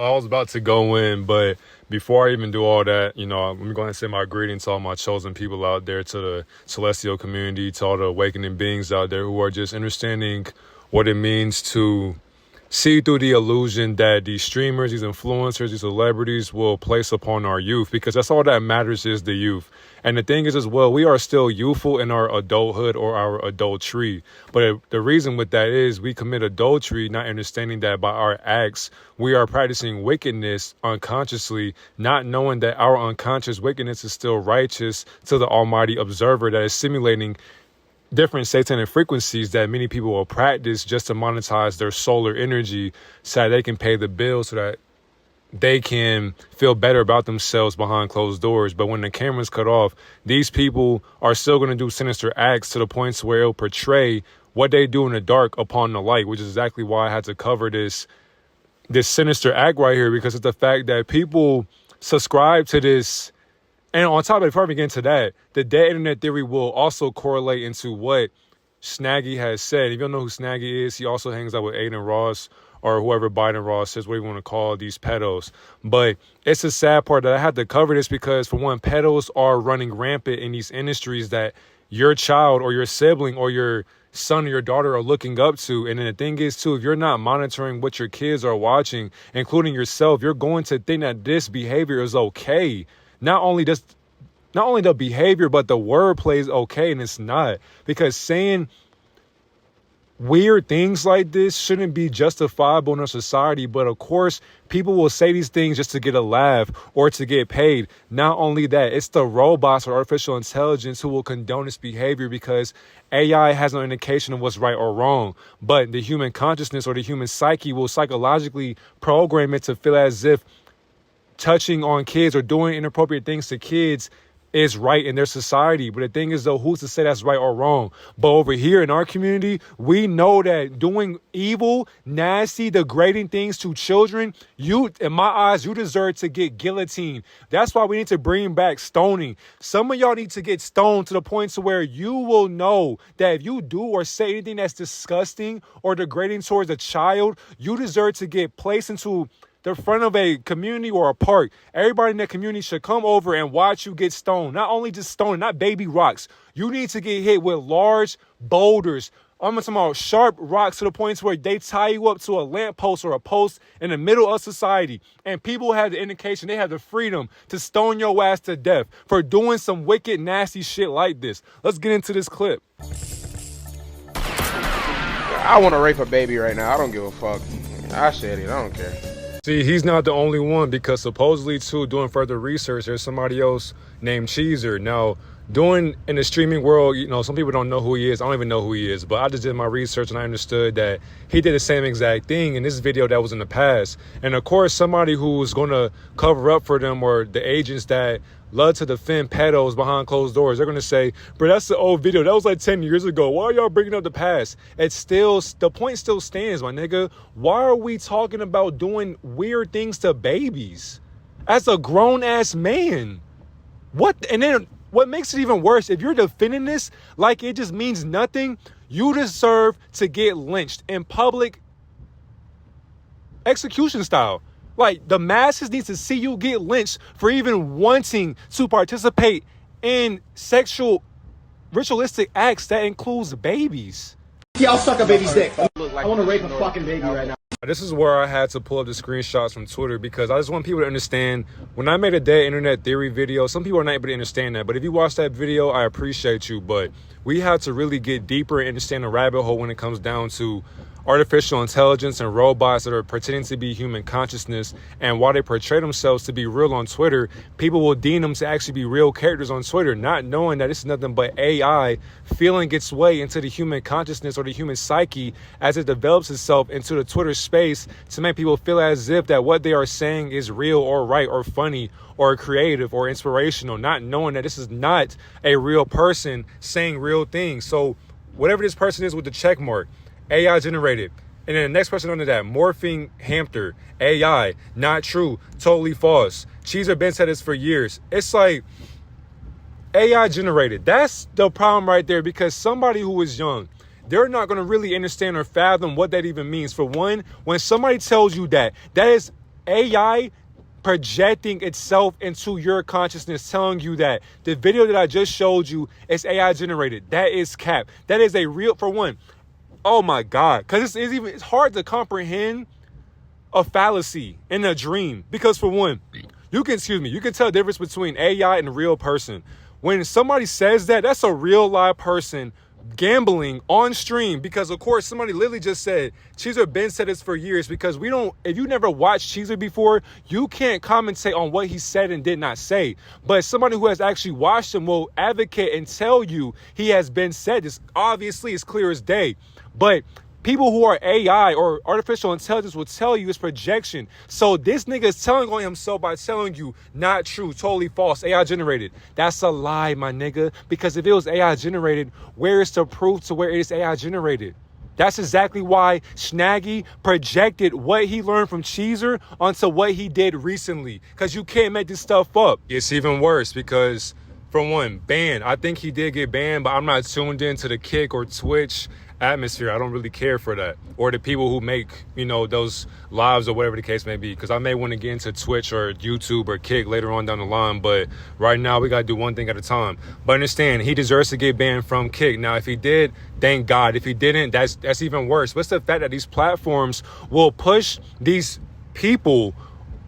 I was about to go in, but before I even do all that, let me go ahead and send my greetings to all my chosen people out there, to the celestial community, to all the awakening beings out there who are just understanding what it means to see through the illusion that these streamers, these influencers, these celebrities will place upon our youth, because that's all that matters is the youth. And the thing is as well, we are still youthful in our adulthood or our adultery. But the reason with that is we commit adultery, not understanding that by our acts, we are practicing wickedness unconsciously, not knowing that our unconscious wickedness is still righteous to the almighty observer that is simulating different satanic frequencies that many people will practice just to monetize their solar energy so that they can pay the bills, so that they can feel better about themselves behind closed doors. But when the camera's cut off, these people are still going to do sinister acts to the points where it'll portray what they do in the dark upon the light, which is exactly why I had to cover this sinister act right here, because it's the fact that people subscribe to this. And on top of it, before I get into that, the dead internet theory will also correlate into what Snaggy has said. If you don't know who Snaggy is, he also hangs out with Aiden Ross, or whoever Biden Ross is, whatever you want to call these pedos. But it's a sad part that I had to cover this because, for one, pedos are running rampant in these industries that your child or your sibling or your son or your daughter are looking up to. And then the thing is, too, if you're not monitoring what your kids are watching, including yourself, you're going to think that this behavior is okay. Not only the behavior, but the wordplay is okay, and it's not. Because saying weird things like this shouldn't be justifiable in our society. But of course, people will say these things just to get a laugh or to get paid. Not only that, it's the robots or artificial intelligence who will condone this behavior, because AI has no indication of what's right or wrong. But the human consciousness or the human psyche will psychologically program it to feel as if touching on kids or doing inappropriate things to kids is right in their society. But the thing is, though, who's to say that's right or wrong? But over here in our community, we know that doing evil, nasty, degrading things to children, in my eyes, you deserve to get guillotined. That's why we need to bring back stoning. Some of y'all need to get stoned to the point to where you will know that if you do or say anything that's disgusting or degrading towards a child, you deserve to get placed into the front of a community or a park. Everybody in that community should come over and watch you get stoned. Not only just stoned, not baby rocks. You need to get hit with large boulders. I'm talking about sharp rocks to the point where they tie you up to a lamppost or a post in the middle of society. And people have the indication, they have the freedom to stone your ass to death for doing some wicked, nasty shit like this. Let's get into this clip. I want to rape a baby right now. I don't give a fuck. I said it. I don't care. See, he's not the only one, because supposedly, too, doing further research, there's somebody else named Cheezer. Now, doing in the streaming world, some people don't know who he is. I don't even know who he is, but I just did my research and I understood that he did the same exact thing in this video that was in the past. And of course, somebody who's going to cover up for them, or the agents that love to defend pedos behind closed doors, they're going to say, bro, that's the old video. That was like 10 years ago. Why are y'all bringing up the past? The point still stands, my nigga. Why are we talking about doing weird things to babies as a grown-ass man? What? And then what makes it even worse, if you're defending this like it just means nothing, you deserve to get lynched in public execution style. Like, the masses need to see you get lynched for even wanting to participate in sexual ritualistic acts that includes babies. Yeah, I'll suck a baby's dick. I want to rape a fucking baby right now. This is where I had to pull up the screenshots from Twitter, because I just want people to understand, when I made a dead internet theory video, some people are not able to understand that. But if you watch that video, I appreciate you. But we have to really get deeper and understand the rabbit hole when it comes down to artificial intelligence and robots that are pretending to be human consciousness. And while they portray themselves to be real on Twitter, people will deem them to actually be real characters on Twitter, not knowing that this is nothing but AI feeling its way into the human consciousness or the human psyche as it develops itself into the Twitter space to make people feel as if that what they are saying is real or right or funny or creative or inspirational, not knowing that this is not a real person saying real things. So whatever this person is with the check mark, AI generated. And then the next person under that, morphing hamster, AI, not true, totally false. Cheezer been said this for years. It's like AI generated. That's the problem right there, because somebody who is young, they're not going to really understand or fathom what that even means. For one, when somebody tells you that, that is AI projecting itself into your consciousness, telling you that the video that I just showed you is AI generated. That is cap. That is a real, for one, oh my God. Because it's hard to comprehend a fallacy in a dream. Because for one, you can tell the difference between AI and a real person. When somebody says that, that's a real live person gambling on stream, because of course somebody literally just said Cheezer been said this for years, because if you never watched Cheezer before, you can't commentate on what he said and did not say. But somebody who has actually watched him will advocate and tell you he has been said this. Obviously it's clear as day. But people who are AI or artificial intelligence will tell you it's projection. So this nigga is telling on himself by telling you not true, totally false, AI generated. That's a lie, my nigga. Because if it was AI generated, where is the proof to where it is AI generated? That's exactly why Snaggy projected what he learned from Cheezer onto what he did recently. Because you can't make this stuff up. It's even worse because, for one, banned. I think he did get banned, but I'm not tuned into the Kick or Twitch atmosphere. I don't really care for that, or the people who make, those lives or whatever the case may be, because I may want to get into Twitch or YouTube or Kick later on down the line, but right now we got to do one thing at a time. But understand, he deserves to get banned from Kick. Now if he did, thank God. If he didn't, that's even worse. What's the fact that these platforms will push these people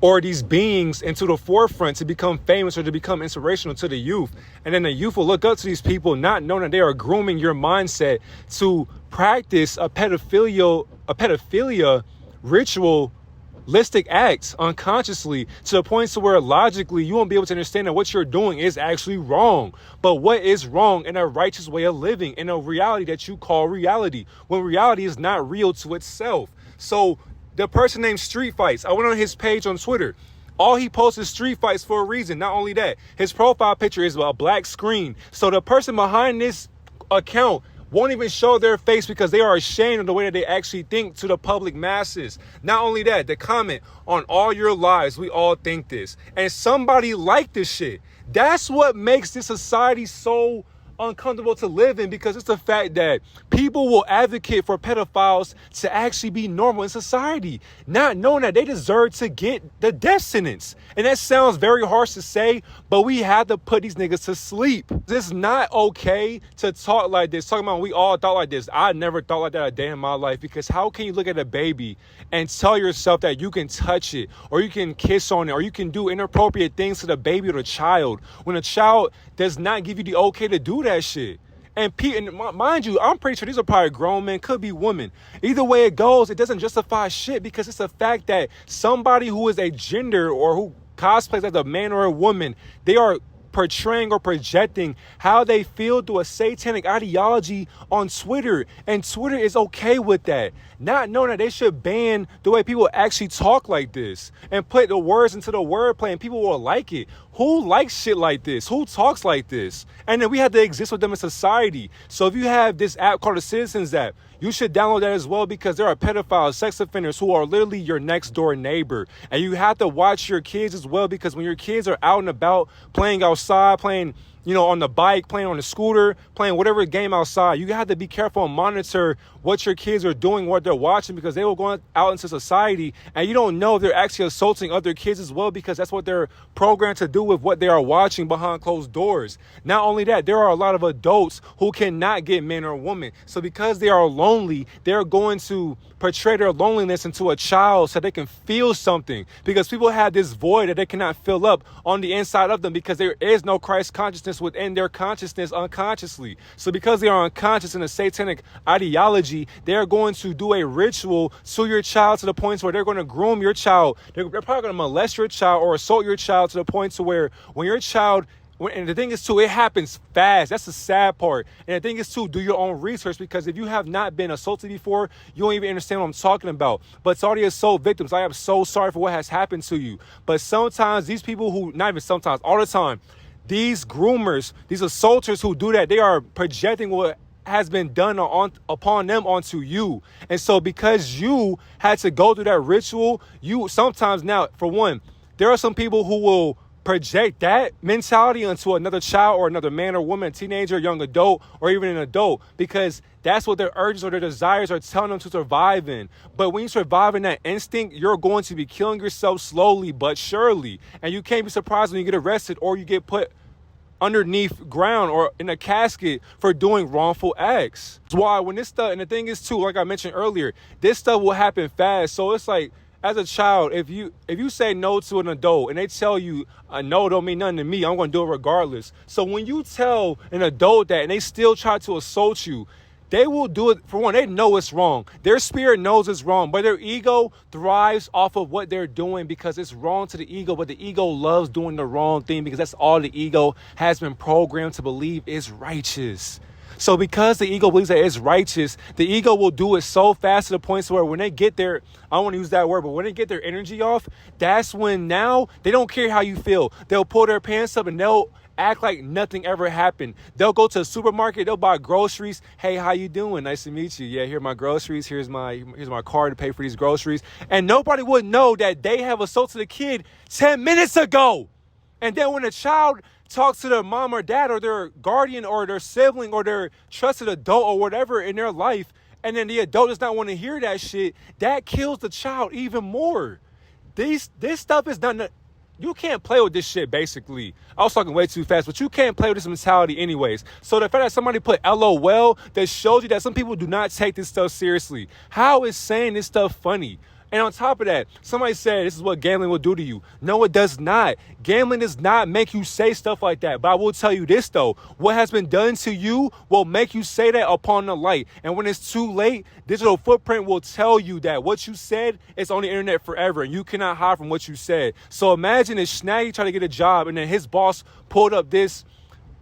or these beings into the forefront to become famous or to become inspirational to the youth. And then the youth will look up to these people, not knowing that they are grooming your mindset to practice a pedophilia ritualistic acts unconsciously, to the point to where logically you won't be able to understand that what you're doing is actually wrong. But what is wrong in a righteous way of living, in a reality that you call reality, when reality is not real to itself? So the person named Street Fights, I went on his page on Twitter. All he posts is street fights for a reason. Not only that, his profile picture is a black screen. So the person behind this account won't even show their face because they are ashamed of the way that they actually think to the public masses. Not only that, the comment on all your lives, we all think this. And somebody liked this shit. That's what makes this society so uncomfortable to live in, because it's the fact that people will advocate for pedophiles to actually be normal in society, not knowing that they deserve to get the death sentence. And that sounds very harsh to say, but we have to put these niggas to sleep. It's not okay to talk like this, talking about we all thought like this. I never thought like that a day in my life, because how can you look at a baby and tell yourself that you can touch it, or you can kiss on it, or you can do inappropriate things to the baby or the child, when a child does not give you the okay to do that shit? And mind you, I'm pretty sure these are probably grown men, could be women. Either way it goes, it doesn't justify shit, because it's a fact that somebody who is a gender or who cosplays as a man or a woman, they are portraying or projecting how they feel through a satanic ideology on Twitter. And Twitter is okay with that, not knowing that they should ban the way people actually talk like this and put the words into the wordplay, and people will like it. Who likes shit like this? Who talks like this? And then we have to exist with them in society. So if you have this app called the Citizens app, you should download that as well, because there are pedophiles, sex offenders who are literally your next door neighbor. And you have to watch your kids as well, because when your kids are out and about playing outside, playing on the bike, playing on the scooter, playing whatever game outside, you have to be careful and monitor what your kids are doing, what they're watching, because they will go out into society and you don't know if they're actually assaulting other kids as well, because that's what they're programmed to do with what they are watching behind closed doors. Not only that, there are a lot of adults who cannot get men or women. So because they are lonely, they're going to portray their loneliness into a child so they can feel something, because people have this void that they cannot fill up on the inside of them, because there is no Christ consciousness within their consciousness unconsciously. So because they are unconscious in a satanic ideology, they're going to do a ritual to your child to the point where they're going to groom your child. They're probably going to molest your child or assault your child to the point to where when your child, and the thing is too, it happens fast. That's the sad part. And the thing is too, do your own research, because if you have not been assaulted before, you don't even understand what I'm talking about. But to all the assault victims, I am so sorry for what has happened to you. But sometimes these people who, not even sometimes, all the time, these groomers, these assaulters who do that, they are projecting what has been done upon them onto you. And so because you had to go through that ritual, you sometimes now, for one, there are some people who will project that mentality onto another child or another man or woman, teenager, young adult, or even an adult, because that's what their urges or their desires are telling them to survive in. But when you survive in that instinct, you're going to be killing yourself slowly but surely. And you can't be surprised when you get arrested or you get put underneath ground or in a casket for doing wrongful acts. That's why when this stuff, and the thing is too, like I mentioned earlier, this stuff will happen fast. So it's like, as a child, if you say no to an adult and they tell you no don't mean nothing to me, I'm going to do it regardless. So when you tell an adult that and they still try to assault you, they will do it. For one, they know it's wrong. Their spirit knows it's wrong, but their ego thrives off of what they're doing because it's wrong to the ego, but the ego loves doing the wrong thing because that's all the ego has been programmed to believe is righteous. So because the ego believes that it's righteous, the ego will do it so fast to the point where when they get their, I don't want to use that word, but when they get their energy off, that's when now they don't care how you feel. They'll pull their pants up and they'll act like nothing ever happened. They'll go to a supermarket, they'll buy groceries. Hey, how you doing? Nice to meet you. Yeah, here are my groceries. Here's my card to pay for these groceries. And nobody would know that they have assaulted a kid 10 minutes ago. And then when a child talks to their mom or dad or their guardian or their sibling or their trusted adult or whatever in their life, and then the adult does not want to hear that shit, that kills the child even more. This stuff is not, you can't play with this shit, basically. I was talking way too fast, but you can't play with this mentality anyways. So the fact that somebody put LOL, that shows you that some people do not take this stuff seriously. How is saying this stuff funny? And on top of that, somebody said this is what gambling will do to you. No, it does not. Gambling does not make you say stuff like that. But I will tell you this, though. What has been done to you will make you say that upon the light. And when it's too late, digital footprint will tell you that what you said is on the internet forever. And you cannot hide from what you said. So imagine if Snaggy tried to get a job and then his boss pulled up this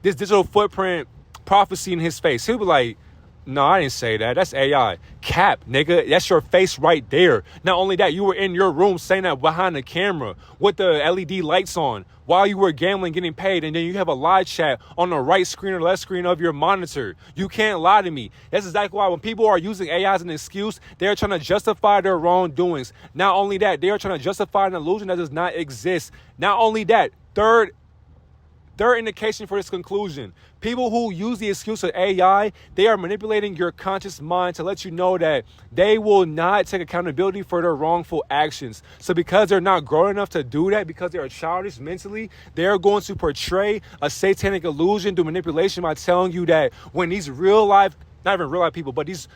digital footprint prophecy in his face. He'll be like, no, I didn't say that. That's AI. Cap, nigga. That's your face right there. Not only that, you were in your room saying that behind the camera with the LED lights on while you were gambling, getting paid, and then you have a live chat on the right screen or left screen of your monitor. You can't lie to me. That's exactly why when people are using AI as an excuse, they're trying to justify their wrongdoings. Not only that, they are trying to justify an illusion that does not exist. Not only that, third indication for this conclusion. People who use the excuse of AI, they are manipulating your conscious mind to let you know that they will not take accountability for their wrongful actions. So because they're not grown enough to do that, because they are childish mentally, they're going to portray a satanic illusion through manipulation by telling you that when these real life, not even real life people, but these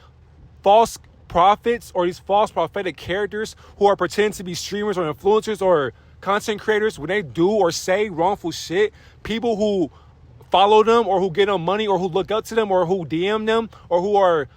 false prophets or these false prophetic characters who are pretending to be streamers or influencers or content creators, when they do or say wrongful shit, people who follow them or who get them money or who look up to them or who DM them or who are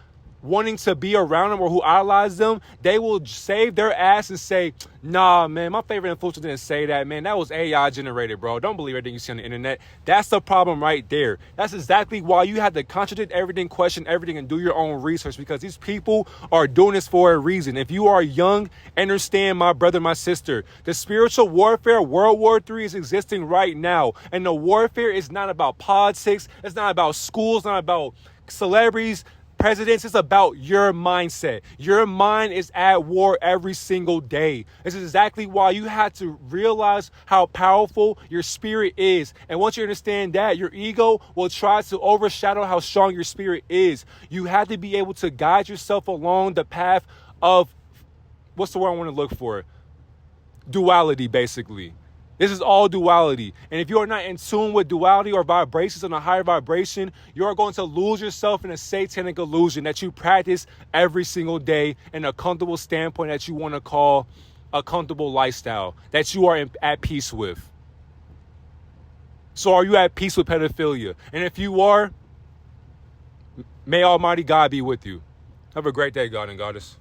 wanting to be around them or who idolize them, they will save their ass and say, nah, man, my favorite influencer didn't say that, man. That was AI generated, bro. Don't believe everything you see on the internet. That's the problem right there. That's exactly why you have to contradict everything, question everything, and do your own research, because these people are doing this for a reason. If you are young, understand, my brother, my sister, the spiritual warfare, World War III, is existing right now. And the warfare is not about politics. It's not about schools, not about celebrities, presidents. Is about your mindset. Your mind is at war every single day. This is exactly why you have to realize how powerful your spirit is. And once you understand that, your ego will try to overshadow how strong your spirit is. You have to be able to guide yourself along the path of, what's the word I want to look for? Duality, basically. This is all duality. And if you are not in tune with duality or vibrations on a higher vibration, you are going to lose yourself in a satanic illusion that you practice every single day in a comfortable standpoint that you want to call a comfortable lifestyle that you are at peace with. So are you at peace with pedophilia? And if you are, may Almighty God be with you. Have a great day, God and Goddess.